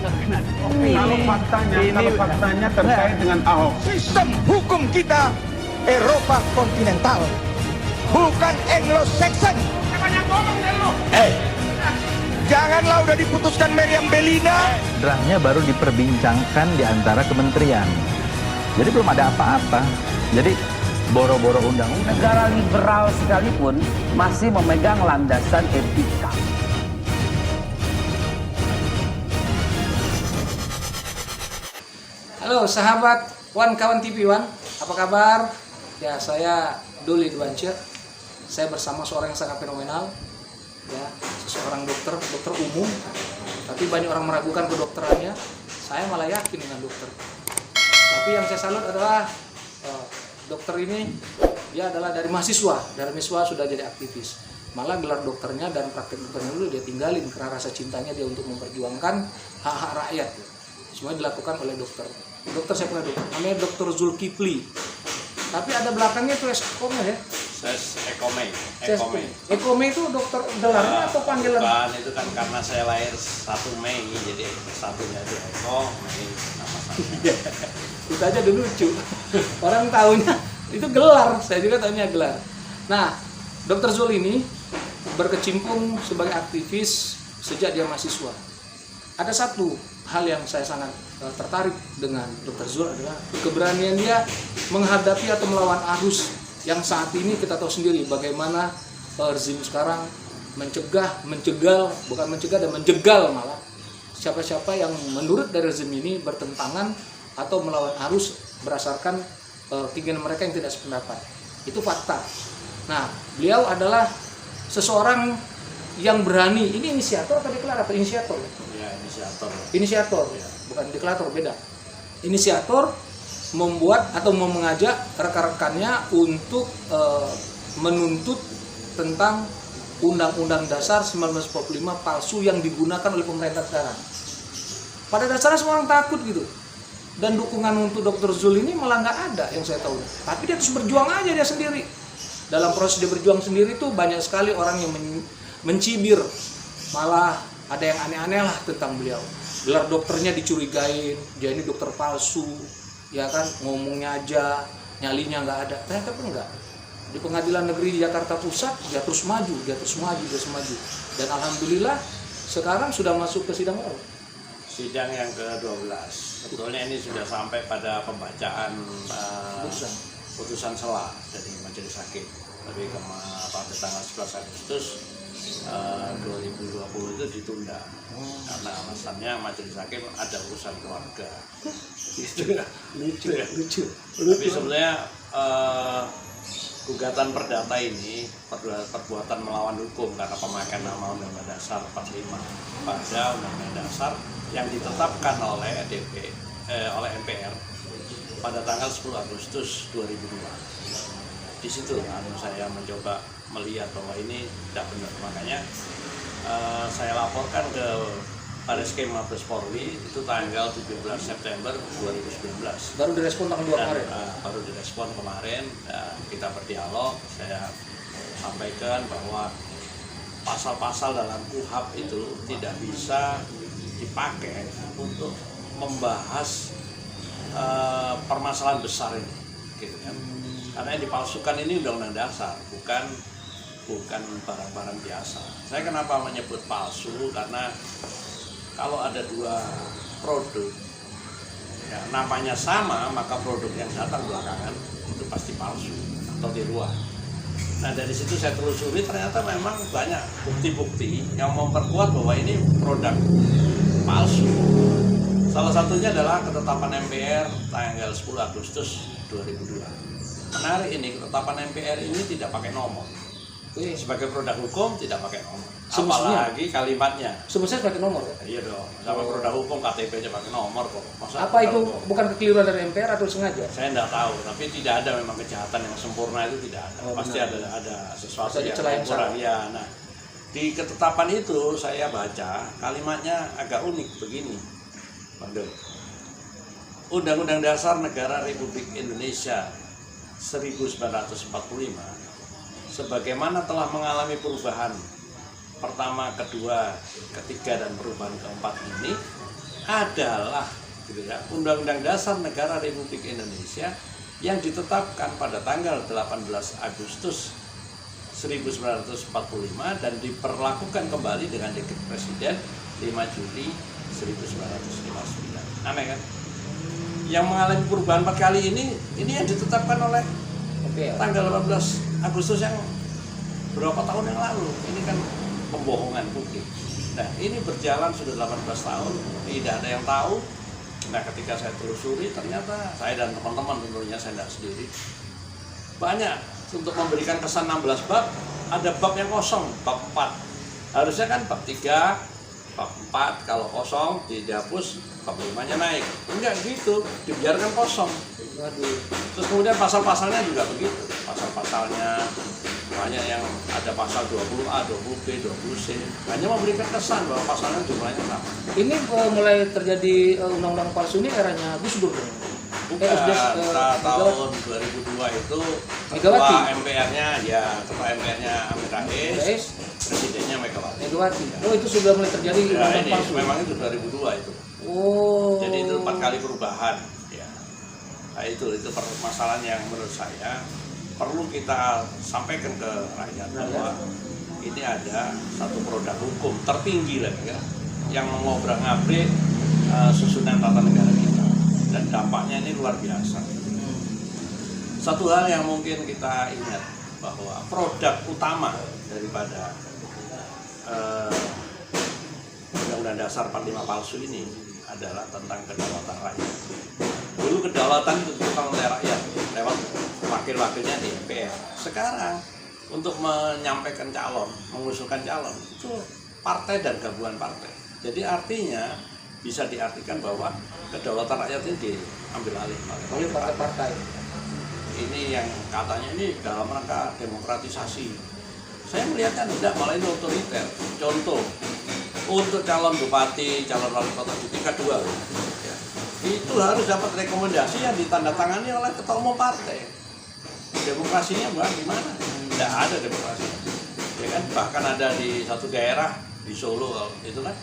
Kalau faktanya terkait dengan Ahok. Sistem hukum kita Eropa kontinental, bukan Anglo-Saxon. Janganlah udah diputuskan Meriam Bellina. Draftnya baru diperbincangkan di antara kementerian. Jadi belum ada apa-apa. Jadi boro-boro undang-undang. Negara liberal sekalipun masih memegang landasan etika. Halo sahabat Wan Kawan TV Wan, apa kabar? Ya, saya Duli Dwancir. Saya bersama seorang yang sangat fenomenal, ya, seseorang dokter umum. Tapi banyak orang meragukan kedokterannya. Saya malah yakin dengan dokter. Tapi yang saya salut adalah dokter ini dia adalah dari mahasiswa sudah jadi aktivis. Malah gelar dokternya dan praktek dokternya dulu dia tinggalin karena rasa cintanya dia untuk memperjuangkan hak-hak rakyat. Semua dilakukan oleh dokter. Dokter saya punya dokter, namanya Dr. Zulkifli. Tapi ada belakangnya itu Ekome ya. Ekome itu dokter gelarnya atau panggilan? Bukan, itu kan karena saya lahir 1 Mei, jadi satunya itu Eko, Mei nama saya. Itu aja udah lucu. Orang tahunya itu gelar, saya juga tahunya gelar. Nah, Dr. Zul ini berkecimpung sebagai aktivis sejak dia mahasiswa. Ada satu hal yang saya sangat tertarik dengan Dr. Zul adalah keberanian dia menghadapi atau melawan arus yang saat ini kita tahu sendiri bagaimana rezim sekarang menjegal malah siapa-siapa yang menurut dari rezim ini bertentangan atau melawan arus berdasarkan keinginan mereka yang tidak sependapat. Itu fakta. Nah, beliau adalah seseorang yang berani. Ini inisiator atau deklarator? Inisiator. Ya, Inisiator. Ya. Bukan deklarator, beda. Inisiator membuat atau mengajak rekan-rekannya untuk menuntut tentang Undang-Undang Dasar 1945 palsu yang digunakan oleh pemerintah sekarang. Pada dasarnya semua orang takut gitu. Dan dukungan untuk Dr. Zul ini malah nggak ada yang saya tahu. Tapi dia terus berjuang aja dia sendiri. Dalam proses dia berjuang sendiri tuh banyak sekali orang yang mencibir. Malah ada yang aneh-aneh lah tentang beliau. Gelar dokternya dicurigain, dia ini dokter palsu, ya kan, ngomongnya aja, nyalinya nggak ada. Ternyata pun enggak. Di Pengadilan Negeri di Jakarta Pusat, dia terus maju. Dan alhamdulillah sekarang sudah masuk ke sidang baru. Sidang yang ke-12. Sebetulnya ini sudah sampai pada pembacaan putusan sela dari Majelis Hakim. Tapi pada tanggal 11 Agustus 2020 itu ditunda karena alasannya Majelis Hakim ada urusan keluarga. Lucu. Tapi sebenarnya gugatan perdata ini perbuatan melawan hukum karena pemakaian nama Undang-Undang Dasar 45 pada Undang-Undang Dasar yang ditetapkan oleh MPR pada tanggal 10 Agustus 2002. Di situ saya mencoba melihat bahwa ini tidak benar, makanya saya laporkan ke Bareskem Mabes Polri itu tanggal 17 September 2019. Baru direspon tanggal 2 kemarin. Baru direspon kemarin, kita berdialog, saya sampaikan bahwa pasal-pasal dalam KUHP itu tidak bisa dipakai untuk membahas permasalahan besar ini, gitu kan? Karena yang dipalsukan ini Undang-Undang Dasar, bukan barang-barang biasa. Saya kenapa menyebut palsu? Karena kalau ada dua produk, ya, namanya sama, maka produk yang datang belakangan itu pasti palsu atau tiruan. Nah, dari situ saya telusuri, ternyata memang banyak bukti-bukti yang memperkuat bahwa ini produk palsu. Salah satunya adalah ketetapan MPR tanggal 10 Agustus 2002. Menarik ini, ketetapan MPR ini tidak pakai nomor. Sebagai produk hukum tidak pakai nomor. Apalagi kalimatnya. Semestinya pakai nomor ya? Iya dong. Sama produk hukum KTP aja pakai nomor kok. Apa itu bukan kekeliruan dari MPR atau sengaja? Saya tidak tahu, tapi tidak ada memang kejahatan yang sempurna itu tidak ada. Pasti ada sesuatu yang kurang. Ya, nah di ketetapan itu saya baca kalimatnya agak unik begini, Undang-Undang Dasar Negara Republik Indonesia 1945 sebagaimana telah mengalami perubahan pertama, kedua, ketiga, dan perubahan keempat ini adalah gitu ya, Undang-Undang Dasar Negara Republik Indonesia yang ditetapkan pada tanggal 18 Agustus 1945 dan diperlakukan kembali dengan Dekret Presiden 5 Juli 1959. Aneh kan? Yang mengalami perubahan 4 kali ini yang ditetapkan oleh tanggal 18 Agustus yang berapa tahun yang lalu. Ini kan pembohongan publik. Nah, ini berjalan sudah 18 tahun, tidak ada yang tahu. Nah, ketika saya telusuri, ternyata saya dan teman-teman, tentunya saya tidak sendiri, banyak untuk memberikan kesan 16 bab, ada bab yang kosong, bab 4. Harusnya kan bab 3, bab 4 kalau kosong dihapus, bab 5-nya naik. Enggak gitu, dibiarkan kosong. Terus kemudian pasal-pasalnya juga begitu. Pasal-pasalnya banyak yang ada pasal 20A, 20B, 20C. Hanya memberikan kesan bahwa pasalnya jumlahnya sama. Ini mulai terjadi undang-undang palsu ini eranya Gus Dur. Bukan, tahun 2002 itu ketua MPR-nya ketua MPR-nya Amin Rais, presidennya Megawati. Oh, itu sudah mulai terjadi undang-undang palsu. Memang itu 2002 itu. Oh. Jadi itu 4 kali perubahan. Ya. Nah, itu permasalahan yang menurut saya perlu kita sampaikan ke rakyat bahwa ini ada satu produk hukum tertinggi lagi ya, yang mengobrak-abrik susunan tata negara kita, dan dampaknya ini luar biasa. Satu hal yang mungkin kita ingat bahwa produk utama daripada Undang-Undang Dasar 45 palsu ini adalah tentang kedaulatan rakyat. Dulu kedaulatan itu dipegang oleh rakyat lewat wakil-wakilnya di MPR. Sekarang untuk menyampaikan calon, mengusulkan calon itu partai dan gabungan partai. Jadi artinya bisa diartikan bahwa kedaulatan rakyat ini diambil alih oleh partai-partai. Ini yang katanya ini dalam rangka demokratisasi. Saya melihatnya tidak, malah ini otoriter. Contoh, untuk calon bupati, calon wali kota di tingkat 2 ya, itu harus dapat rekomendasi yang ditandatangani oleh ketua umum partai. Demokrasinya gimana? Tidak ada demokrasi. Ya kan? Bahkan ada di satu daerah di Solo itu kan,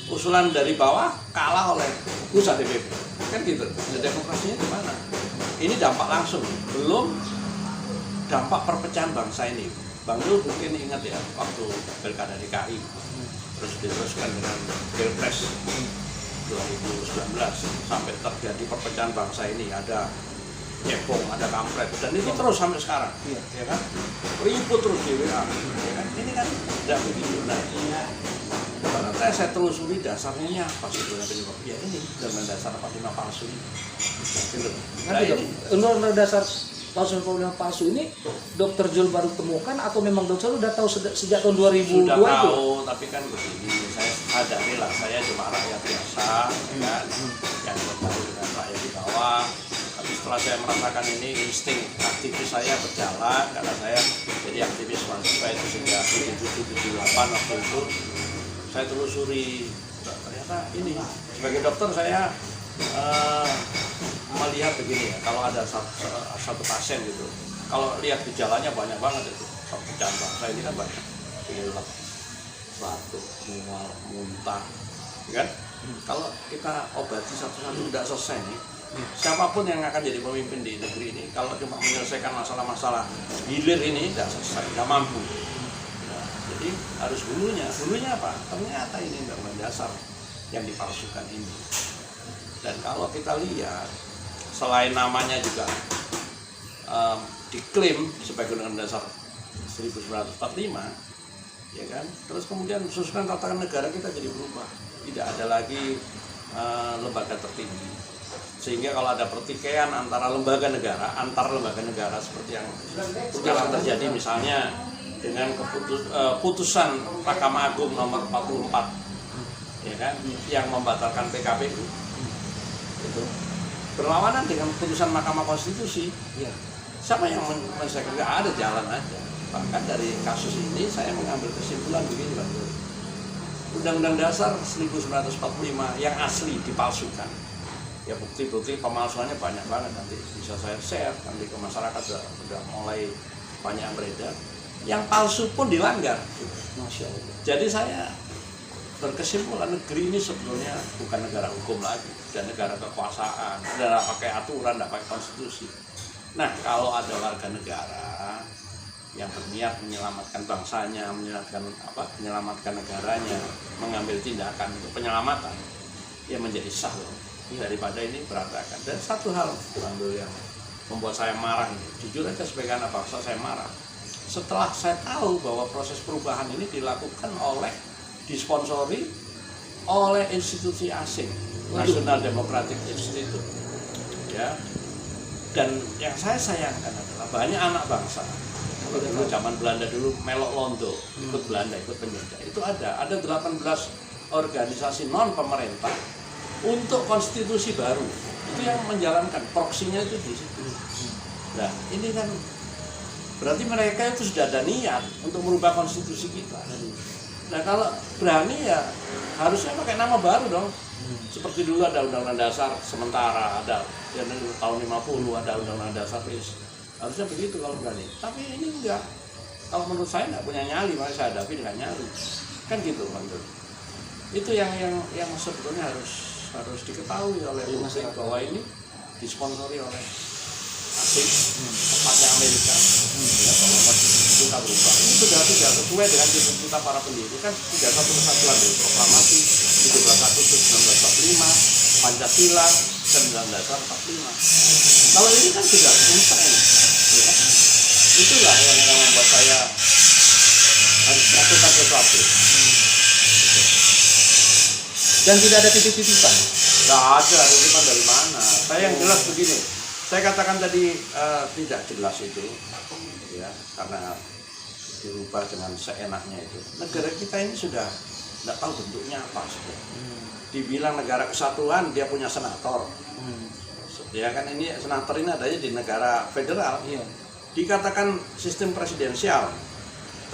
usulan dari bawah kalah oleh pusat DPP. Kan gitu. Demokrasinya gimana? Ini dampak langsung, belum dampak perpecahan bangsa ini. Bang Dul mungkin ingat ya, waktu Pilkada DKI terus diteruskan dengan Pilpres 2019 sampai terjadi perpecahan bangsa ini, ada cebong, ada kampret, dan itu terus sampai sekarang, ya kan? Ribut terus di WA, ya kan? Ini kan tidak begitu. Nah, karena saya telusuri dasarnya apa sih penyebab? Ya ini dengan dasar 45 palsu ini. Nah, ini Undang-Undang Dasar tahun 45 palsu ini Dr. Jul baru temukan atau memang Dr. sudah tahu sejak tahun 2002 sudah itu? Tahu, tapi kan begini, saya sadari lah, saya cuma rakyat biasa, kan, yang berbaur dengan rakyat di bawah. Tapi setelah saya merasakan ini, insting aktivis saya berjalan, karena saya jadi aktivis mahasiswa itu sejak 77-78 waktu itu. Saya telusuri, ternyata ini sebagai dokter saya melihat begini ya, kalau ada satu pasien gitu, kalau lihat gejalanya banyak banget itu, perpecahan bangsa ini kan banyak, pilek, batuk, mual, muntah, kan? Kalau kita obati satu-satu tidak selesai nih, siapapun yang akan jadi pemimpin di negeri ini, kalau cuma menyelesaikan masalah-masalah hilir ini tidak selesai, tidak mampu. Nah, jadi harus hulunya apa? Ternyata ini Undang-Undang Dasar yang dipalsukan ini. Dan kalau kita lihat, selain namanya juga diklaim sebagai Undang-Undang Dasar 1945, ya kan? Terus kemudian susunan tata negara kita jadi berubah, tidak ada lagi lembaga tertinggi, sehingga kalau ada pertikaian antara lembaga negara, antar lembaga negara seperti yang sekarang terjadi misalnya dengan putusan Mahkamah Agung nomor 44, ya kan, yang membatalkan PKPU. Itu berlawanan dengan putusan Mahkamah Konstitusi. Ya. Siapa yang menyelesaikan? Nggak ada, jalan aja. Bahkan dari kasus ini saya mengambil kesimpulan begini, Bang. Undang-Undang Dasar 1945 yang asli dipalsukan. Ya, bukti-bukti pemalsuannya banyak banget, nanti bisa saya share nanti ke masyarakat, sudah mulai banyak yang beredar. Yang palsu pun dilanggar. Masya Allah. Jadi saya berkesimpulan negeri ini sebetulnya bukan negara hukum lagi, dan negara kekuasaan, tidak pakai aturan, tidak pakai konstitusi. Nah, kalau ada warga negara yang berniat menyelamatkan bangsanya, menyelamatkan negaranya, mengambil tindakan untuk penyelamatan, ya menjadi sah loh, daripada ini berantakan. Dan satu hal Bang Dul yang membuat saya marah, jujur aja sebagai anak bangsa saya marah. Setelah saya tahu bahwa proses perubahan ini dilakukan disponsori oleh institusi asing, National Democratic Institute, ya. Dan yang saya sayangkan adalah banyak anak bangsa. Kalau dulu zaman Belanda dulu melok londo, ikut Belanda, ikut penjajah. Itu ada 18 organisasi non pemerintah untuk konstitusi baru. Itu yang menjalankan, proksinya itu di situ. Nah, ini kan berarti mereka itu sudah ada niat untuk merubah konstitusi kita. Nah, kalau berani ya harusnya pakai nama baru dong. Seperti dulu ada Undang-Undang Dasar sementara, ada yang tahun 50 ada Undang-Undang Dasar harusnya begitu kalau berani. Tapi ini enggak. Kalau menurut saya enggak punya nyali, makanya saya hadapi dengan nyali. Kan gitu, Bang Dul. Itu yang sebetulnya harus diketahui oleh publik bahwa ini disponsori oleh asing, tepatnya Amerika. Ya, kalau kita berubah, ini sudah tidak sesuai dengan cita-cita para pendiri. Kan 31 Kesatuan dari Proklamasi 17 Agustus 1945, Pancasila, dan Undang-Undang Dasar 45. Kalau ini kan sudah instan, ya. Itulah yang membuat saya harus melakukan sesuatu. Dan tidak ada titik-titipan. Tidak ada titipan dari mana. Saya yang jelas begini. Saya katakan tadi tidak jelas itu, ya, karena dirubah dengan seenaknya itu. Negara kita ini sudah tidak tahu bentuknya apa sudah. Dibilang negara kesatuan, dia punya senator. Ya kan, ini senator ini adanya di negara federal. Iya. Dikatakan sistem presidensial,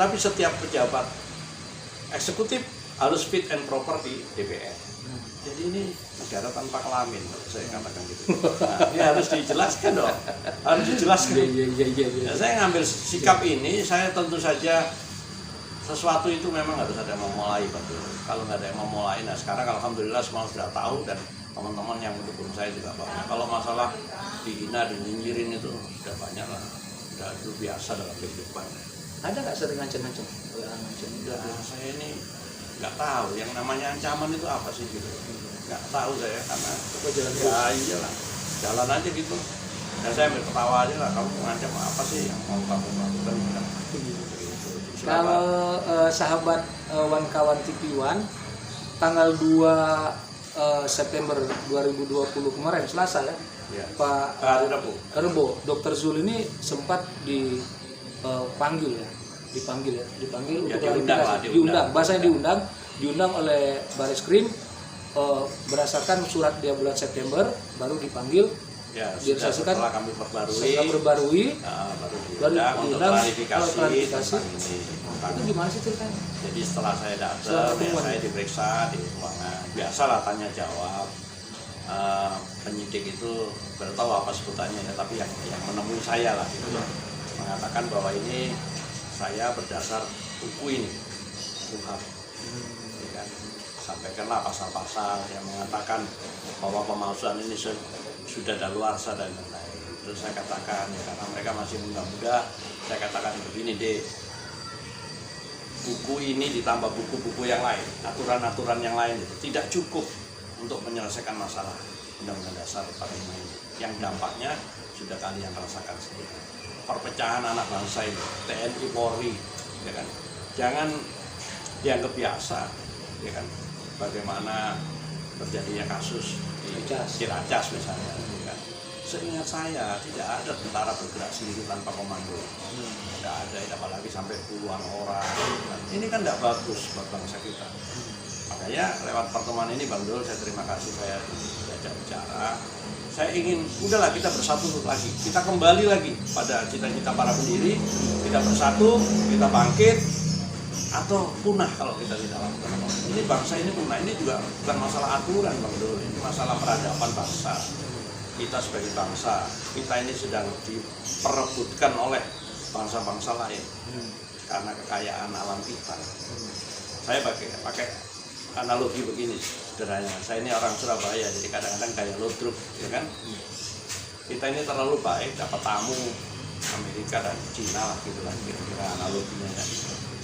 tapi setiap pejabat eksekutif harus fit and proper di DPR. Jadi ini negara tanpa kelamin, saya katakan gitu. Nah, ini harus dijelaskan dong, harus dijelaskan. Iya. Saya ngambil sikap ini, saya tentu saja sesuatu itu memang harus ada yang memulai, betul. Kalau nggak ada yang memulai, nah sekarang alhamdulillah semua sudah tahu dan teman-teman yang mendukung saya juga banyak. Kalau masalah dihina, dinyinyirin itu sudah banyak lah, sudah itu biasa dalam kehidupan. Ada nggak sering ngancam-ngancam? Nah, saya ini nggak tahu yang namanya ancaman itu apa sih gitu, nggak tahu saya, karena ya iyalah jalan aja gitu. Dan saya berketawa aja lah, kamu ngancam apa sih yang mau kamu lakukan? Kalau sahabat Wankawan TV One, tanggal 2 September 2020 kemarin Selasa ya, Pak Rebo, Dr. Zul ini sempat dipanggil untuk klarifikasi, diundang oleh Bareskrim, berdasarkan surat dia bulan September baru dipanggil. Ya, setelah kami perbarui, baru diundang klarifikasi. Itu gimana sih ceritanya? Jadi setelah saya datang, saya diperiksa di ruangan. Biasalah tanya jawab. Penyidik itu bertahu apa sebutannya ya, tapi yang menemui saya lah gitu, mengatakan bahwa ini saya berdasar buku ini, KUHP. Ya kan? Sampaikanlah pasal-pasal yang mengatakan bahwa pemalsuan ini sudah daluarsa dan lain-lain. Terus saya katakan, ya karena mereka masih muda-muda, saya katakan begini deh, buku ini ditambah buku-buku yang lain, aturan-aturan yang lain itu tidak cukup untuk menyelesaikan masalah Undang-Undang Dasar 45 ini. Yang dampaknya sudah kalian rasakan sendiri. Perpecahan anak bangsa ini, TNI Polri, ya kan? Jangan dianggap biasa, ya kan? Bagaimana terjadinya kasus di Ciracas misalnya, ya kan? Seingat saya tidak ada tentara bergerak sendiri tanpa komando, tidak ada, apalagi sampai puluhan orang. Ini kan tidak bagus buat bangsa kita. Makanya lewat pertemuan ini Bang Dul, saya terima kasih saya diajak bicara. Saya ingin, udahlah kita bersatu lagi, kita kembali lagi pada cita-cita para pendiri, kita bersatu, kita bangkit, atau punah kalau kita tidak lakukan apa-apa. Ini bangsa ini punah, ini juga bukan masalah aturan Bang Dul, ini masalah peradaban bangsa. Kita sebagai bangsa, kita ini sedang diperebutkan oleh bangsa-bangsa lain karena kekayaan alam kita. Saya pakai analogi begini sederhana. Saya ini orang Surabaya, jadi kadang-kadang kayak ludruk, ya kan? Kita ini terlalu baik, dapat tamu Amerika dan Cina lah, gitu lah kira-kira analoginya ya.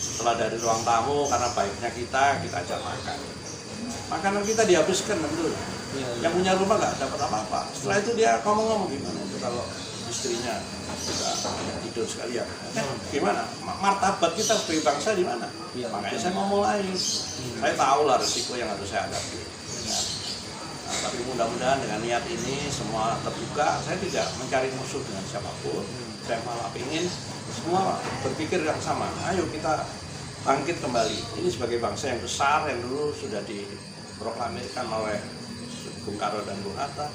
Setelah dari ruang tamu, karena baiknya kita ajak makan. Makanan kita dihabiskan, betul. Yang punya rumah nggak dapat apa-apa. Setelah itu dia ngomong-ngomong gimana itu kalau istrinya kita tidur sekalian, gimana? Martabat kita sebagai bangsa di mana? Makanya saya mau mulai. Saya tahu lah risiko yang harus saya hadapi. Ya. Nah, tapi mudah-mudahan dengan niat ini semua terbuka. Saya tidak mencari musuh dengan siapapun. Saya malah ingin semua berpikir yang sama. Ayo kita bangkit kembali. Ini sebagai bangsa yang besar yang dulu sudah diproklamirkan oleh Bung Karno dan Bung Hatta,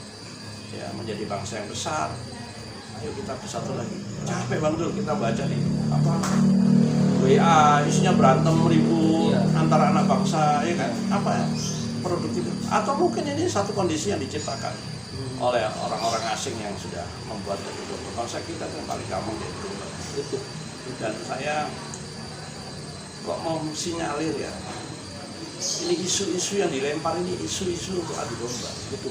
ya, menjadi bangsa yang besar. Ayo kita bersatu lagi. Capek Bang Dul kita baca nih apa WA isinya berantem ribut antara anak bangsa, ya kan? Apa produktif? Atau mungkin ini satu kondisi yang diciptakan oleh orang-orang asing yang sudah membuat itu. Bangsa kita yang paling gampang itu. Dan saya kok mau sinyalir ya. Ini isu-isu yang dilempar ini isu-isu untuk adu domba, gitu.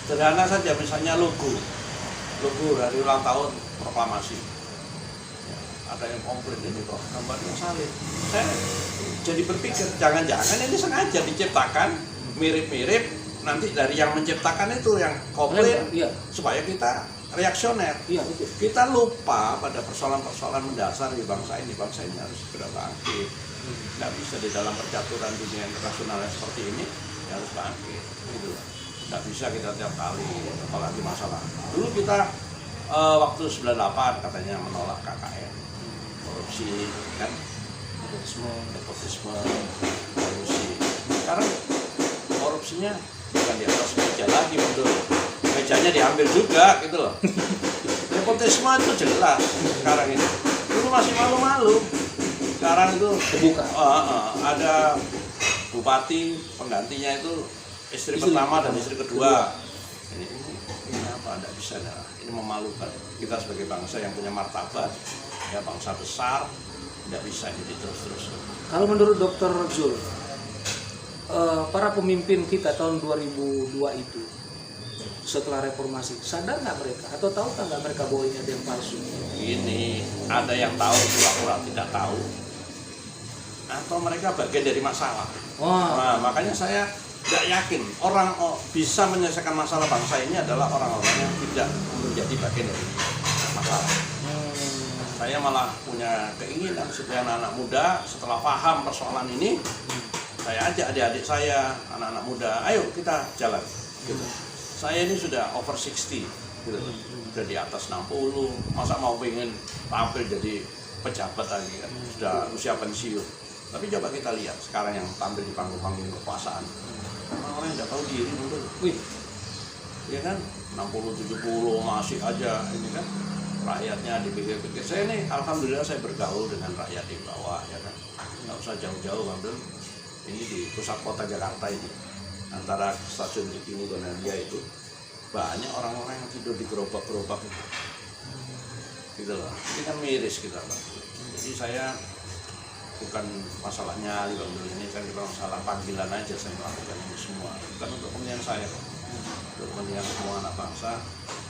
Sederhana saja, misalnya logo dari ulang tahun proklamasi. Ya, ada yang komplain ini kok gambarnya salib. Saya jadi berpikir, jangan-jangan ini sengaja diciptakan mirip-mirip, nanti dari yang menciptakan itu yang komplain, supaya kita reaksioner. Kita lupa pada persoalan-persoalan mendasar di bangsa ini. Bangsa ini harus segera bangkit. Nggak bisa di dalam percaturan dunia internasional yang seperti ini, ya harus bangkit. Gitu. Nggak bisa kita tiap kali, apalagi masalah. Dulu kita waktu 98 katanya menolak KKN, korupsi, kan? Nepotisme, korupsi. Sekarang korupsinya bukan di atas meja lagi, betul. Mejanya diambil juga, gitu loh. Nepotisme itu jelas sekarang ini. Dulu masih malu-malu. Sekarang itu terbuka. Ada bupati, penggantinya itu istri pertama dan istri kedua. Ini apa? Tidak bisa, ya. Ini memalukan. Kita sebagai bangsa yang punya martabat, ya bangsa besar, tidak bisa ini terus-terus. Kalau menurut Dr. Zul, para pemimpin kita tahun 2002 itu setelah reformasi, sadar nggak mereka? Atau tahu nggak mereka bahwa ini ada yang palsu? Ini ada yang tahu, pura-pura tidak tahu. Atau mereka bagian dari masalah. Nah, makanya saya tidak yakin orang bisa menyelesaikan masalah bangsa ini adalah orang-orang yang tidak menjadi bagian dari masalah. Saya malah punya keinginan supaya anak-anak muda setelah paham persoalan ini, saya ajak adik-adik saya, anak-anak muda, ayo kita jalan. Gitu. Saya ini sudah over 60, gitu. Sudah di atas 60, masa mau pengen tampil jadi pejabat lagi kan, sudah usia pensiun. Tapi coba kita lihat sekarang yang tampil di panggung-panggung kekuasaan, orang-orang yang tidak tahu diri, betul. Ya kan, 60-70 masih aja ini kan, rakyatnya dipikir-pikir. Saya ini alhamdulillah saya bergaul dengan rakyat di bawah, ya kan, nggak usah jauh-jauh, Bang. Ini di pusat kota Jakarta ini, antara stasiun Cikini Gondangdia itu banyak orang-orang yang tidur di gerobak-gerobak itu, gitu loh. Ini kan miris kita, Bang. Jadi saya bukan masalah nyali, Bang. Ini kan masalah panggilan aja saya melakukan ini semua. Bukan untuk kepentingan saya, untuk kepentingan semua anak bangsa.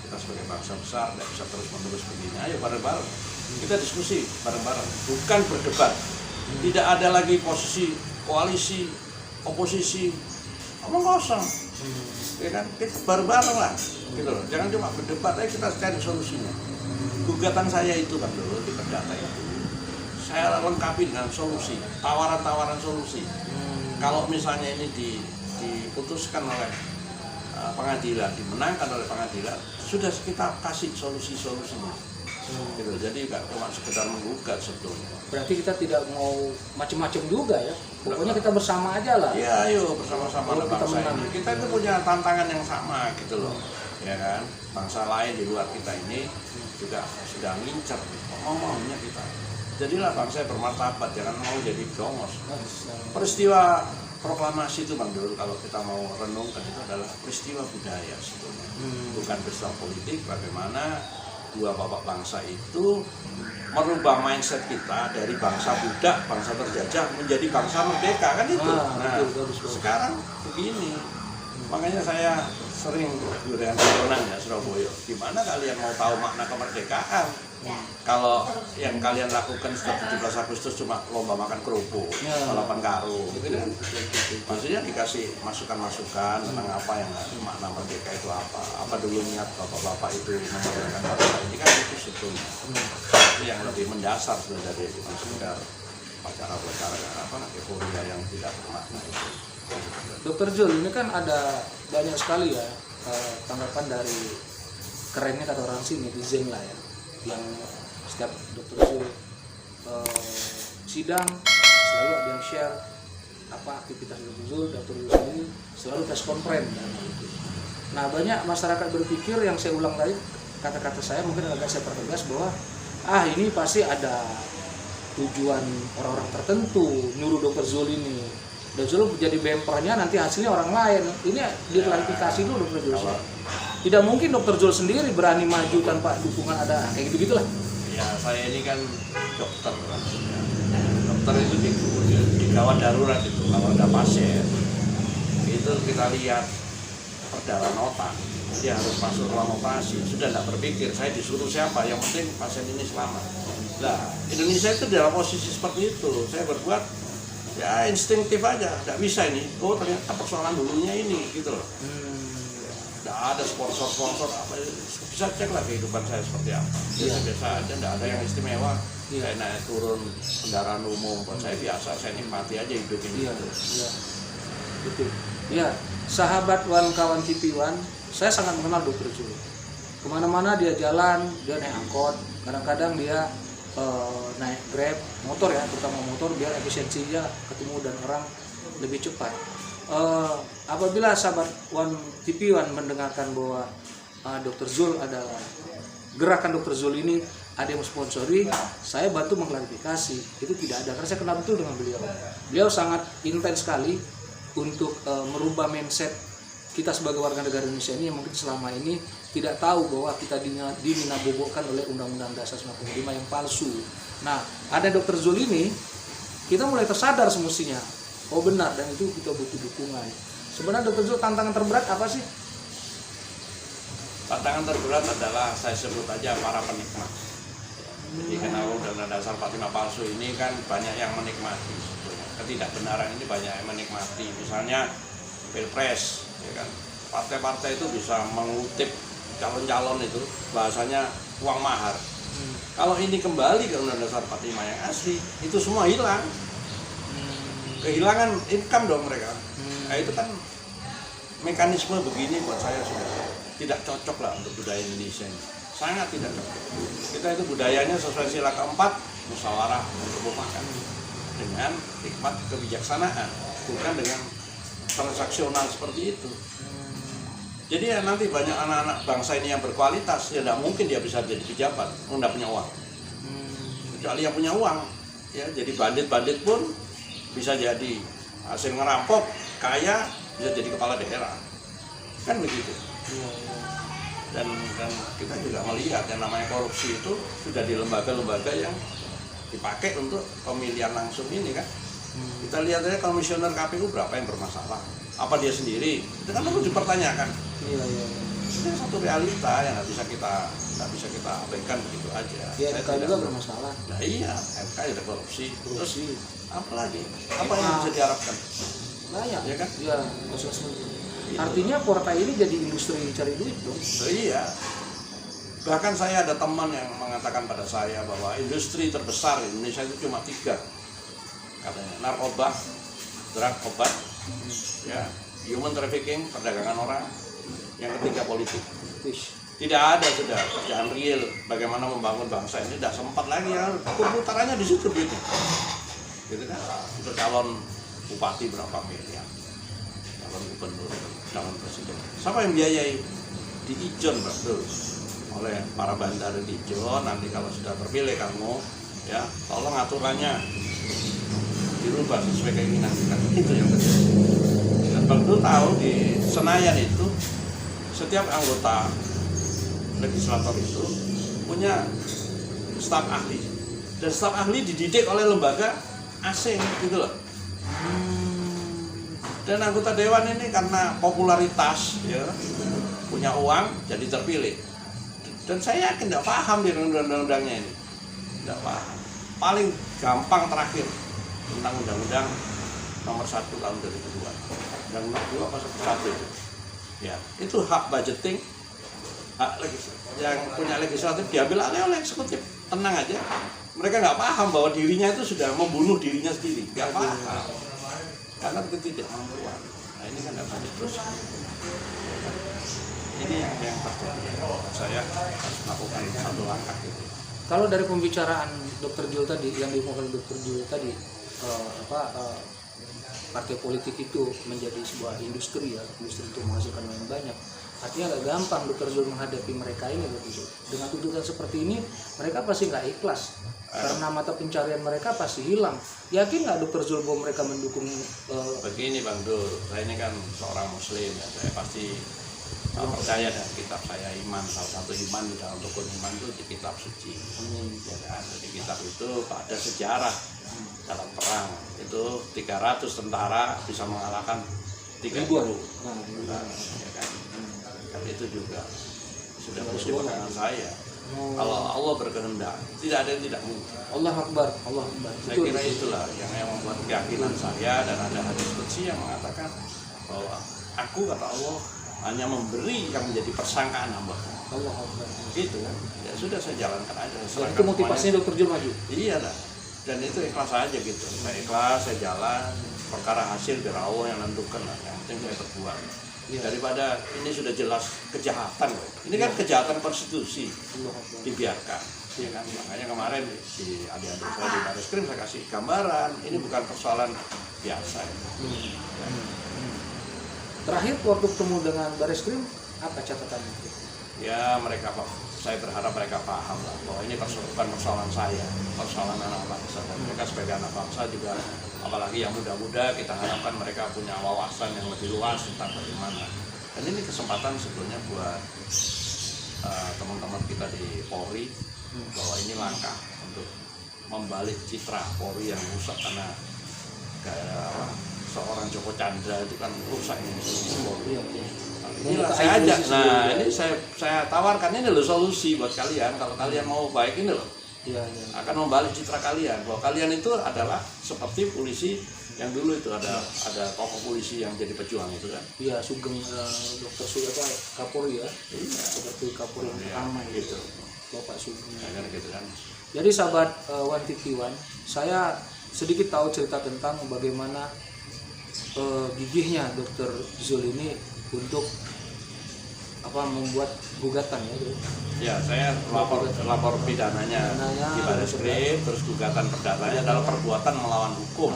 Kita sebagai bangsa besar tidak bisa terus-menerus begini. Ayo bareng-bareng kita diskusi bareng-bareng, bukan berdebat. Tidak ada lagi posisi koalisi, oposisi, omong kosong. Ya kan, kita bareng-bareng lah, gitu loh. Jangan cuma berdebat, ayo kita cari solusinya. Gugatan saya itu kan dulu di perdata itu, saya lengkapi dengan solusi, tawaran-tawaran solusi. Kalau misalnya ini diputuskan oleh pengadilan, dimenangkan oleh pengadilan, sudah kita kasih solusi-solusinya. Gitu. Jadi nggak cuma sekedar menggugat sebetulnya. Berarti kita tidak mau macam-macam juga ya. Pokoknya kita bersama aja lah. Iya, ayo bersama-sama bangsa ini. Kita itu punya tantangan yang sama gitu loh. Ya kan? Bangsa lain di luar kita ini juga sudah ngincer maunya kita. Jadilah bangsa yang bermartabat, jangan mau jadi jongos. Peristiwa proklamasi itu, Bang Dul, kalau kita mau renungkan itu adalah peristiwa budaya sebetulnya. Bukan peristiwa politik, bagaimana dua bapak bangsa itu merubah mindset kita dari bangsa budak, bangsa terjajah menjadi bangsa merdeka, kan itu. Nah, sekarang begini. Makanya saya sering Durian Sionang ya Surabaya. Gimana kalian mau tahu makna kemerdekaan? Kalau yang kalian lakukan setelah 17 Agustus cuma lomba makan kerupuk, balapan karung, gitu kan? Maksudnya dikasih masukan-masukan tentang apa yang makna merdeka itu apa dulu niat bapak-bapak itu memerdekakan bangsa ini, kan itu sebetulnya itu yang lebih mendasar sebenarnya dari sekedar pacara-pacara euforia yang tidak bermakna itu. Dokter Zul, ini kan ada banyak sekali ya tanggapan dari kerennya kata orang sini, netizen lah ya, yang setiap Dokter Zul sidang selalu ada yang share apa aktivitas Dokter Zul sendiri selalu tes konferen. Nah, banyak masyarakat berpikir, yang saya ulang tadi kata-kata saya mungkin agak saya pertegas, bahwa ini pasti ada tujuan orang-orang tertentu nyuruh Dokter Zul ini. Dokter Zul jadi bempernya, nanti hasilnya orang lain. Ini diklarifikasi dulu Dokter Zul. Tidak mungkin Dokter Zul sendiri berani maju tanpa dukungan ada kayak gitu-gitulah. Ya, saya ini kan dokter maksudnya. Dokter itu di gawat darurat itu, kalau ada pasien itu kita lihat perdarahan otak, dia harus masuk ruang operasi, sudah tidak berpikir saya disuruh siapa, yang penting pasien ini selamat. Nah, Indonesia itu dalam posisi seperti itu. Saya berbuat ya instinktif aja, tidak bisa ini. Oh, ternyata persoalan dulunya ini, gitu loh. Tidak ada sponsor apa, bisa cek lah kehidupan saya seperti apa. Biasa aja, tidak ada yang istimewa. Saya naik turun kendaraan umum, buat saya biasa, saya nikmati aja hidup ini. Betul. Ya, sahabat Wan, kawan TV Wan, saya sangat mengenal Dokter Zul. Kemana-mana dia jalan, dia naik angkot, kadang-kadang dia naik Grab, motor ya, terutama motor, biar efisiensinya ketemu dan orang lebih cepat. Apabila sahabat Wan TV Wan mendengarkan bahwa Dokter Zul adalah gerakan Dokter Zul ini ada yang sponsori, saya bantu mengklarifikasi itu tidak ada, karena saya kenal betul dengan beliau. Beliau sangat intens sekali untuk merubah mindset kita sebagai warga negara Indonesia ini yang mungkin selama ini tidak tahu bahwa kita dinabobokkan oleh Undang-Undang Dasar 45 yang palsu. Nah, ada Dokter Zul ini, kita mulai tersadar semestinya, oh benar, dan itu kita butuh dukungan. Sebenarnya Dokter Zul, tantangan terberat apa sih? Tantangan terberat adalah saya sebut aja para penikmat. Jadi karena Undang-Undang Dasar 45 palsu ini kan banyak yang menikmati. Ketidakbenaran ini banyak yang menikmati. Misalnya Pilpres, ya kan? Partai-partai itu bisa mengutip calon-calon itu, bahasanya uang mahar. Kalau ini kembali ke Undang-Undang Dasar 45 yang asli, itu semua hilang. Kehilangan income dong mereka. Nah, itu kan mekanisme begini buat saya sudah tidak cocok lah untuk budaya Indonesia ini. Sangat tidak cocok. Kita itu budayanya sesuai sila keempat, musyawarah untuk makan, dengan hikmat kebijaksanaan, bukan dengan transaksional seperti itu. Jadi ya nanti banyak anak-anak bangsa ini yang berkualitas, ya tidak mungkin dia bisa jadi pejabat, tidak punya uang. Kecuali yang punya uang, ya jadi bandit-bandit pun bisa jadi hasil ngerampok, kaya, bisa jadi kepala daerah, kan begitu. Dan kita juga melihat yang namanya korupsi itu sudah di lembaga-lembaga yang dipakai untuk pemilihan langsung ini kan. Kita lihat aja komisioner KPU berapa yang bermasalah, apa dia sendiri, itu kan perlu dipertanyakan. Itu satu realita yang nggak bisa kita abaikan begitu aja. Ya, MK juga bermasalah. Nah iya, MK ada korupsi. Terus apa lagi? Apa yang bisa diharapkan? Banyak ya kan? Iya, artinya partai ini jadi industri cari duit dong. Iya. Bahkan saya ada teman yang mengatakan pada saya bahwa industri terbesar di Indonesia itu cuma 3. Katanya narkoba, drug, obat, ya, human trafficking, perdagangan orang, yang ketiga politik. Tidak ada sudah kerjaan real bagaimana membangun bangsa ini, tidak sempat lagi ya, putarannya di situ gitu. Gitu kan? Untuk calon bupati berapa miliar, calon gubernur, calon presiden. Siapa yang biayai? Di Ijon, betul. Oleh para bandar di Ijon. Nanti kalau sudah terpilih kamu, ya, tolong aturannya dirubah sesuai keinginan kita. Itu yang terjadi. Dan betul tahu di Senayan itu setiap anggota legislator itu punya staf ahli, dan staf ahli dididik oleh lembaga asing gitu loh. Dan anggota dewan ini karena popularitas, ya, punya uang, jadi terpilih. Dan saya yakin tidak paham di undang-undangnya ini, tidak paham. Paling gampang terakhir tentang undang-undang nomor 1 tahun 2002, undang nomor 2 pasal 1 itu. Ya, itu hak budgeting, hak yang punya legislatif diambil alih oleh eksekutif. Tenang aja, mereka nggak paham bahwa dirinya itu sudah membunuh dirinya sendiri, nggak paham. Karena ketidakmampuan. Nah ini kan nggak bisa terus. Ini yang terjadi. Saya harus melakukan satu langkah gitu. Kalau dari pembicaraan Dr. Jul tadi, yang diomongkan Dr. Jul tadi, partai politik itu menjadi sebuah industri, ya, industri itu menghasilkan yang banyak. Artinya agak gampang Dr. Zul menghadapi mereka ini, Dr. Zul. Dengan tuntutan seperti ini, mereka pasti nggak ikhlas. Karena mata pencarian mereka pasti hilang. Yakin nggak Dr. Zul bahwa mereka mendukung? Begini Bang Dul, saya ini kan seorang Muslim, ya. Saya pasti percaya dengan kitab saya, iman. Salah satu iman di dalam rukun iman itu di kitab suci. Ya kan? Di kitab itu ada sejarah dalam perang. Itu 300 tentara bisa mengalahkan 3.000. Ya kan? Dan itu juga sudah menjadi pegangan saya. Kalau Allah berkehendak, tidak ada yang tidak mungkin. Allah Akbar, Allah Akbar. Saya kira itulah yang membuat keyakinan saya, dan ada hadis qudsi yang mengatakan bahwa aku, kata Allah, hanya memberi yang menjadi persangkaan hamba. Allah Akbar. Gitu kan. Ya sudah, saya jalankan aja. Dan itu motivasinya Dr. Zul maju. Iya dah. Dan itu ikhlas aja gitu. Saya ikhlas, saya jalan. Perkara hasil biar Allah yang menentukan lah. Yang penting saya berbuat. Ya. Daripada ini sudah jelas kejahatan, ini kan kejahatan konstitusi, dibiarkan, ya kan? Makanya kemarin di adik-adik saya di Bareskrim saya kasih gambaran, ini bukan persoalan biasa. Ya. Terakhir waktu ketemu dengan Bareskrim, apa catatannya? Ya mereka, saya berharap mereka paham lah bahwa ini bukan persoalan saya, persoalan anak bangsa. Dan mereka sebagai anak bangsa juga, apalagi yang muda-muda, kita harapkan mereka punya wawasan yang lebih luas tentang bagaimana. Dan ini kesempatan sebetulnya buat teman-teman kita di Polri, bahwa ini langkah untuk membalik citra Polri yang rusak karena seorang Joko Chandra itu kan rusak ini Polri. Inilah saya ajak, nah ini saya tawarkan, ini loh solusi buat kalian. Kalau kalian mau baik, ini loh akan membalik citra kalian, bahwa kalian itu adalah seperti polisi yang dulu itu ada tokoh polisi yang jadi pejuang itu kan. Iya, Sugeng, Dr. Sugeng Kapolri ya. Iya. Seperti Kapolri yang pertama gitu. Bapak Sugeng. Nah, gitu kan. Jadi sahabat One TV One, saya sedikit tahu cerita tentang bagaimana gigihnya Dr. Zul ini untuk membuat gugatan ya. Ya, saya lapor pidananya di Bareskrim, terus gugatan perdatanya adalah perbuatan melawan hukum,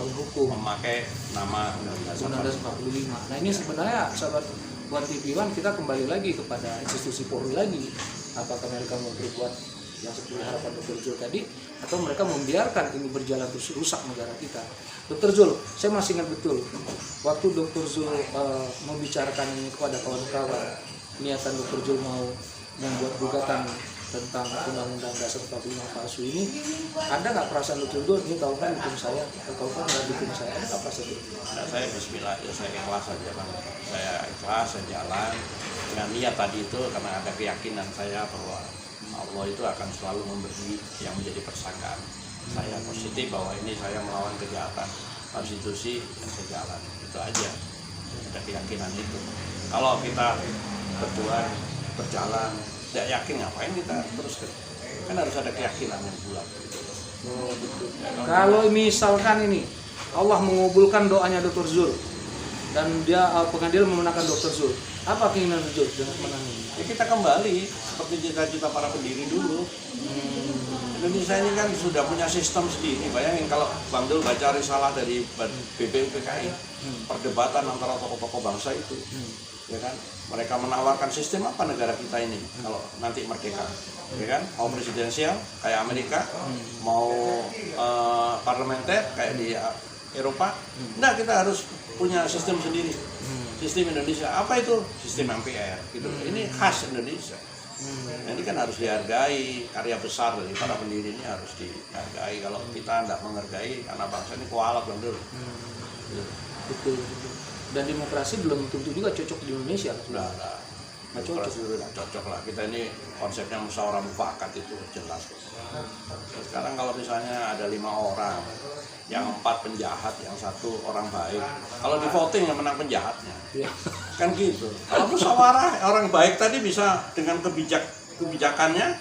memakai nama Undang-Undang 45. Nah ini sebenarnya sahabat One TV One, kita kembali lagi kepada institusi Polri lagi. Apakah mereka mau berbuat yang seperti harapan Dr. Zul tadi, atau mereka membiarkan ini berjalan terus rusak negara kita. Dr. Zul, saya masih ingat betul waktu Dr. Zul membicarakan ini kepada kawan-kawan, niatan Dr. Zul mau membuat gugatan tentang Undang-Undang Dasar 45 palsu ini, ada nggak perasaan Dr. Zul, ini tahu kan dukung saya, atau kan nggak dukung saya, ada nggak perasaan itu? Nah, saya Bismillah, ya saya ikhlas saja Bang. Saya ikhlas, saya jalan dengan niat tadi itu, karena ada keyakinan saya bahwa Allah itu akan selalu memberi yang menjadi persangkaan. Saya positif bahwa ini saya melawan kejahatan konstitusi, yang saya jalan, itu aja. Ada keyakinan itu. Kalau kita berdua berjalan tidak yakin, ngapain kita terus? Kan harus ada keyakinan yang bulat gitu. Oh, betul. Kalau misalkan ini Allah mengabulkan doanya Dr. Zul dan dia pengadilan memenangkan Dr. Zul, apa keinginan Zul dengan menang ini? Ya kita kembali seperti cita-cita para pendiri dulu. Indonesia ini kan sudah punya sistem sendiri. Bayangin kalau Bang Dul baca risalah dari BPUPKI, perdebatan antara tokoh-tokoh bangsa itu, ya kan? Mereka menawarkan sistem apa negara kita ini kalau nanti merdeka, ya kan? Mau presidensial kayak Amerika, mau parlementer kayak di Eropa. Nah, kita harus punya sistem sendiri. Sistem Indonesia apa itu? Sistem MPR gitu. Ini khas Indonesia. Nah, ini kan harus dihargai, karya besar dari para pendiri ini harus dihargai. Kalau kita tidak menghargai, karena bangsa ini kualat Bang Dul. Betul. Dan demokrasi belum tentu juga cocok di Indonesia. Nggak cocok. Nggak cocok lah. Kita ini konsepnya musyawarah mufakat itu jelas. Sekarang kalau misalnya ada 5 orang, yang 4 penjahat, yang 1 orang baik. Kalau di voting yang menang penjahatnya, kan gitu. Kalau musyawarah orang baik tadi bisa dengan kebijakannya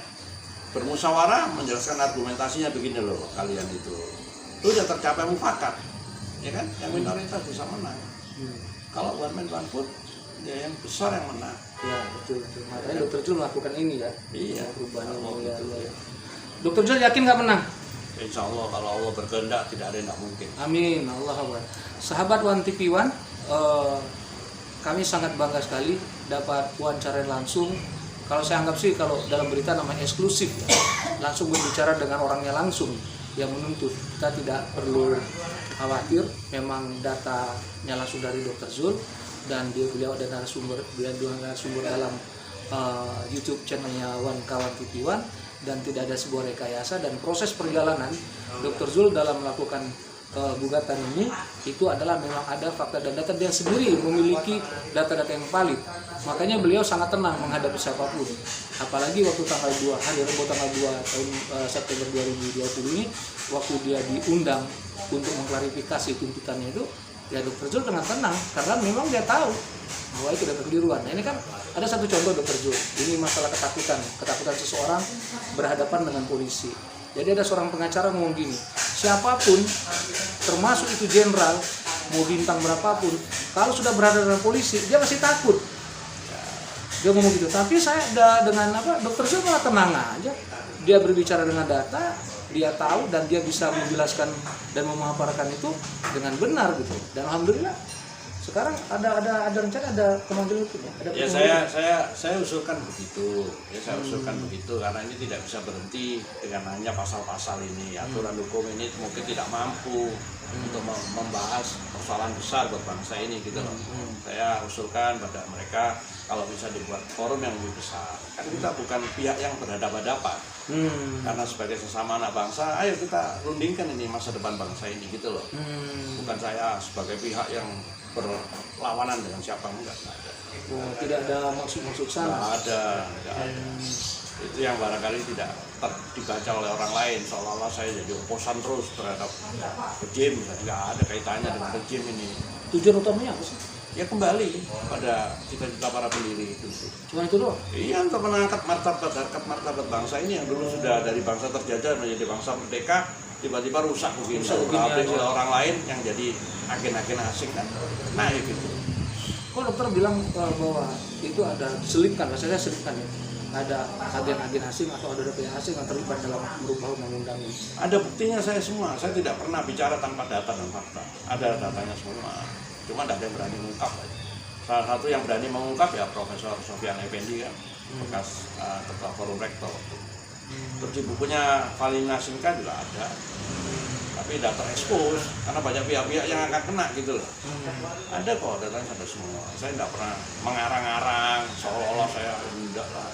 bermusyawarah menjelaskan argumentasinya begini loh kalian itu udah tercapai mufakat, ya kan? Yang minoritas bisa menang. Kalau one man one vote, ya yang besar yang menang. Ya betul. Makanya Dr. Jul melakukan ini ya. Iya. Perubahan ini. Ya. Dr. Jul yakin nggak menang? Insya Allah kalau Allah berkehendak tidak ada yang tidak mungkin. Amin. Allah Akbar. Sahabat One TV One, kami sangat bangga sekali dapat wawancara langsung. Kalau saya anggap sih kalau dalam berita namanya eksklusif, ya. Langsung berbicara dengan orangnya langsung yang menuntut. Kita tidak perlu khawatir. Memang datanya langsung dari Dr. Zul dan beliau ada narasumber dalam YouTube channelnya One Kawan TV One. Dan tidak ada sebuah rekayasa, dan proses perjalanan Dr. Zul dalam melakukan gugatan ini itu adalah memang ada fakta dan data, dia sendiri memiliki data-data yang valid. Makanya beliau sangat tenang menghadapi siapapun, apalagi waktu tanggal 2 hari Rabu tanggal 2 tahun September 2020 ini, waktu dia diundang untuk mengklarifikasi tuntutannya itu, ya Dr. Zul dengan tenang karena memang dia tahu bahwa itu ada kekeliruan. Nah, ini kan ada satu contoh Dr. Zul, ini masalah ketakutan seseorang berhadapan dengan polisi. Jadi ada seorang pengacara ngomong gini, siapapun termasuk itu jenderal mau bintang berapapun, kalau sudah berhadapan dengan polisi dia pasti takut. Dia ngomong gitu. Tapi saya dengan Dr. Zul malah tenang aja, dia berbicara dengan data, dia tahu dan dia bisa menjelaskan dan memaparkan itu dengan benar gitu. Dan alhamdulillah sekarang ada rencana, ada pemanggilan hukum ya. Saya usulkan begitu. Ya saya usulkan begitu karena ini tidak bisa berhenti dengan hanya pasal-pasal ini. Aturan hukum ini mungkin tidak mampu untuk membahas persoalan besar buat bangsa ini gitu loh. Saya usulkan pada mereka kalau bisa dibuat forum yang lebih besar. Kan kita bukan pihak yang berhadapan-hadapan. Karena sebagai sesama anak bangsa, ayo kita rundingkan ini masa depan bangsa ini gitu loh. Bukan saya sebagai pihak yang berlawanan dengan siapa, enggak ada. Oh, tidak ada maksud sana. Enggak ada. Itu yang barangkali tidak dibaca oleh orang lain, seolah-olah saya jadi oposan terus terhadap rejim. Enggak ada kaitannya dengan rejim ini. Tujuan utamanya apa sih? Ya kembali pada cita-cita para pendiri itu. Cuma itu doang? Iya, untuk mengangkat martabat bangsa ini yang dulu sudah dari bangsa terjajah menjadi bangsa merdeka, tiba-tiba rusak begini oleh orang lain yang jadi agen-agen asing kan. Nah itu. Kok dokter bilang bahwa itu ada diselipkan, maksudnya selipkan ya? Ada agen-agen asing atau ada pihak asing yang terlibat dalam merubah undang-undang ini? Ada buktinya saya semua. Saya tidak pernah bicara tanpa data dan fakta. Ada datanya semua. Cuma tidak ada yang berani mengungkap. Salah satu yang berani mengungkap ya Profesor Sofyan Effendi kan, bekas ketua forum rektor. Terus di bukunya Valina Sinka juga ada, tapi tidak terekspos karena banyak pihak-pihak yang akan kena gitu loh. Ada kok datanya ada semua. Saya tidak pernah mengarang-arang seolah-olah saya tidak lah.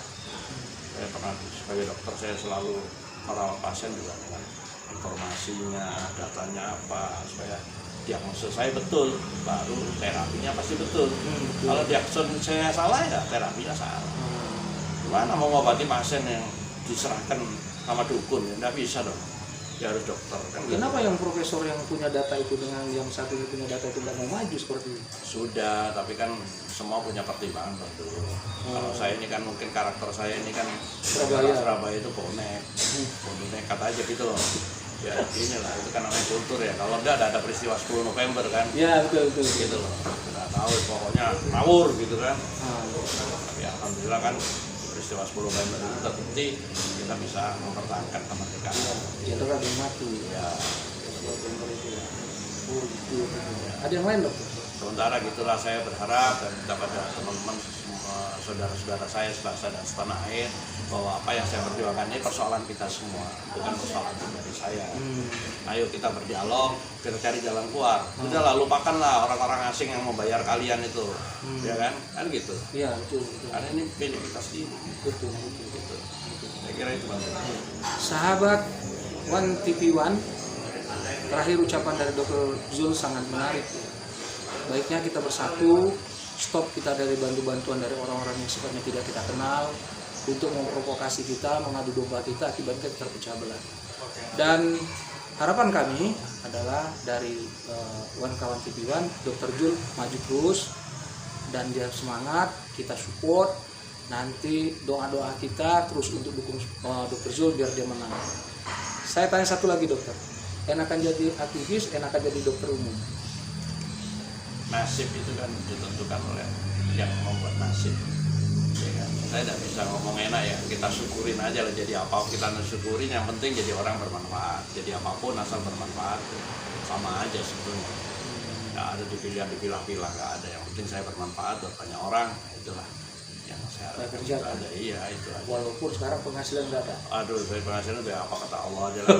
Saya pernah sebagai dokter saya selalu merawat pasien juga dengan informasinya, datanya apa supaya diagnosis saya betul, baru terapinya pasti betul. Kalau diagnosis saya salah ya terapinya salah. Gimana mau ngobati pasien yang diserahkan sama dukun ya, nggak bisa dong. Ya harus dokter kan. Kenapa yang profesor yang punya data itu dengan yang satu yang punya data itu nggak mau maju seperti itu? Sudah, tapi kan semua punya pertimbangan tentu. Kalau saya ini kan mungkin karakter saya ini kan Surabaya itu bonek, nekat aja gitu loh. Ya inilah itu kan namanya kultur ya. Kalau enggak ada peristiwa 10 November kan. Ya betul. Gitu loh. Nggak tahu pokoknya ngawur gitu kan. Tapi alhamdulillah kan peristiwa 10 November itu terbukti kita bisa mempertahankan kemerdekaan. Ya itu kan mati. Ya. Oh, gitu. Ada yang lain dok? Sementara gitulah saya berharap dan kepada teman-teman saudara-saudara saya sebangsa dan setanah air bahwa apa yang saya perjuangkan ini persoalan kita semua, bukan persoalan dari saya. Ayo kita berdialog, kita cari jalan keluar. Udahlah, lupakanlah orang-orang asing yang membayar kalian itu, ya kan? Kan gitu. Iya, betul. Karena ini milik kita sendiri. Betul. Saya kira itu Bang. Sahabat One TV One, terakhir ucapan dari Dr. Zul sangat menarik. Baiknya kita bersatu, stop kita dari bantuan dari orang-orang yang sifatnya tidak kita kenal untuk memprovokasi kita, mengadu domba kita, akibatnya kita terpecah belah. Dan harapan kami adalah dari One Kawan TV One, Dr. Zul maju terus dan dia semangat, kita support. Nanti doa-doa kita terus untuk dukung Dr. Zul biar dia menang. Saya tanya satu lagi dokter, enakan jadi aktivis, enakan jadi dokter umum? Nasib itu kan ditentukan oleh yang membuat nasib, ya kan? Saya tidak bisa ngomong enak ya, kita syukurin aja lah jadi apa kita syukurin, yang penting jadi orang bermanfaat, jadi apapun asal bermanfaat sama aja sebetulnya. Nggak ada dipilah-pilah, nggak ada, yang penting saya bermanfaat buat banyak orang, itulah yang saya kerjakan. ada. Iya itu aja. Walaupun sekarang penghasilan nggak ada. Aduh, saya penghasilan udah apa kata Allah aja lah.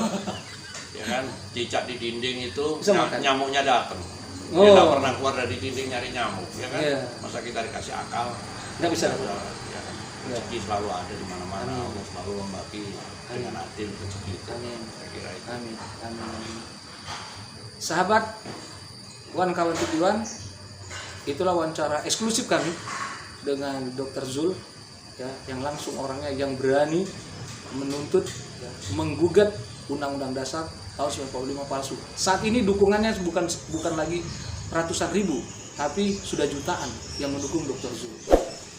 Ya kan, cicak di dinding itu nyamuknya datang. Dia nggak pernah keluar dari dinding nyari nyamuk, ya kan? Yeah. Masa kita dikasih akal? Nggak bisa. Ya kan? Rezeki selalu ada di mana-mana. Allah selalu membagi dengan adil rezeki itu. Amin. Saya kira itu. Amin. Amin. Sahabat One Kawan TV One, itulah wawancara eksklusif kami dengan Dr. Zul, ya, yang langsung orangnya yang berani menuntut, ya, menggugat Undang-Undang Dasar tahun 95 palsu. Saat ini dukungannya bukan lagi ratusan ribu, tapi sudah jutaan yang mendukung Dr. Zul.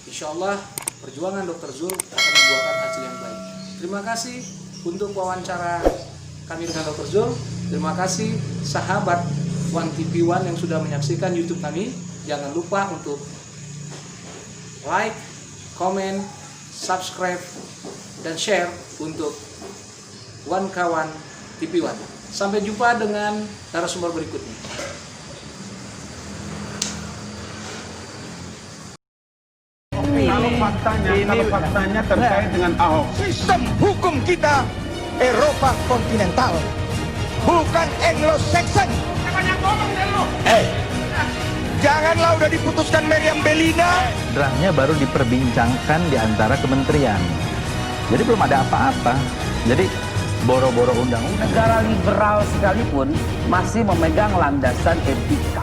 Insya Allah perjuangan Dr. Zul akan membuahkan hasil yang baik. Terima kasih untuk wawancara kami dengan Dr. Zul. Terima kasih sahabat One TV One yang sudah menyaksikan YouTube kami. Jangan lupa untuk like, comment, subscribe, dan share untuk One Kawan TV One. Sampai jumpa dengan narasumber berikutnya. Kalau faktanya terkait dengan Ahok, Sistem hukum kita Eropa kontinental, bukan Anglo-Saxon. Janganlah udah diputuskan Meriam Bellina. Draftnya baru diperbincangkan di antara kementerian. Jadi belum ada apa-apa. Jadi boro-boro undang-undang. Negara liberal sekalipun masih memegang landasan etika.